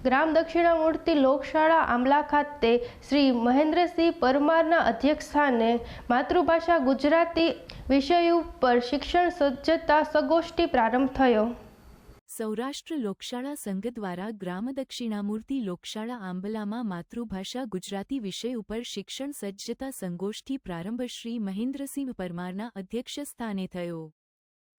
ગ્રામ દક્ષિણામૂર્તિ લોકશાળા આંબલા ખાતે શ્રી મહેન્દ્રસિંહ પરમારના અધ્યક્ષસ્થાને માતૃભાષા ગુજરાતી વિષય ઉપર શિક્ષણ સજ્જતા સંગોષ્ઠિ પ્રારંભ થયો। સૌરાષ્ટ્ર લોકશાળા સંઘ દ્વારા ગ્રામ દક્ષિણામૂર્તિ લોકશાળા આંબલામાં માતૃભાષા ગુજરાતી વિષય ઉપર શિક્ષણ સજ્જતા સંગોષ્ઠિ પ્રારંભ શ્રી મહેન્દ્રસિંહ પરમારના અધ્યક્ષસ્થાને થયો।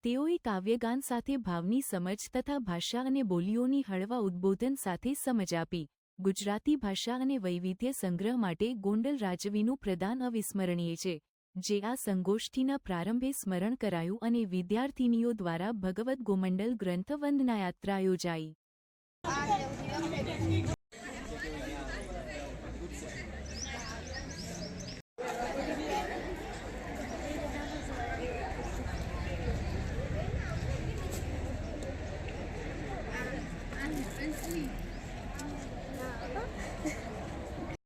તેઓએ કાવ્યગાન સાથે ભાવની સમજ તથા ભાષા અને બોલીઓની હળવા ઉદ્બોધન સાથે સમજ આપી। ગુજરાતી ભાષા અને વૈવિધ્ય સંગ્રહ માટે ગોંડલ રાજવીનું પ્રદાન અવિસ્મરણીય છે, જે આ સંગોષ્ઠિના પ્રારંભે સ્મરણ કરાયું અને વિદ્યાર્થિનીઓ દ્વારા ભગવદ્ ગોમંડલ ગ્રંથ વંદનાયાત્રા યોજાઈ।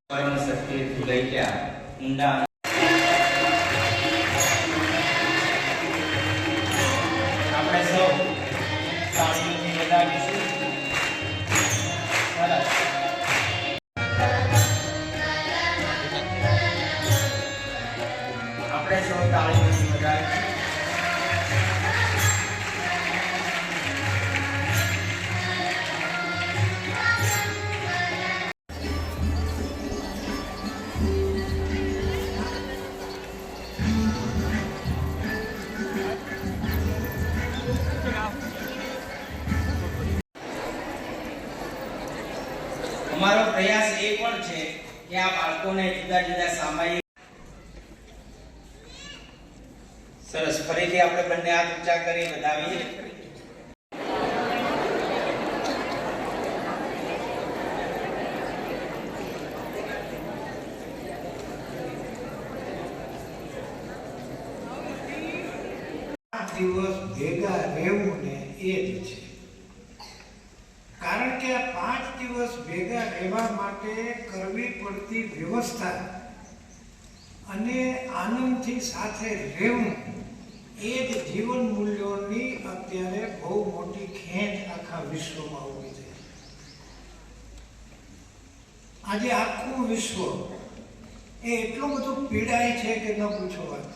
પરમ સત્ય ભૂલૈયા ઊંડા આપણે સૌ તાળીઓથી વધાવીશું। સરસ। આપણે સૌ તાળીઓથી વધાવીશું। અમારો પ્રયાસ એ પણ છે કે આ બાળકોને જુદા જુદા સામાયિક સરસ ફરીથી આપણે બંને હાથ ઊંચા કરી વધાવીએ। દિવસ ભેગા રહેવું ને એ જ છે, કારણ કે આ 5 દિવસ ભેગા રહેવા માટે કરવી પડતી વ્યવસ્થા અને આનંદથી સાથે રહેવું એ જ જીવન મૂલ્યોની અત્યારે બહુ મોટી ખેંચ આખા વિશ્વમાં ઊભી છે। આજે આખું વિશ્વ એ એટલું બધું પીડાય છે કે ન પૂછો વાત।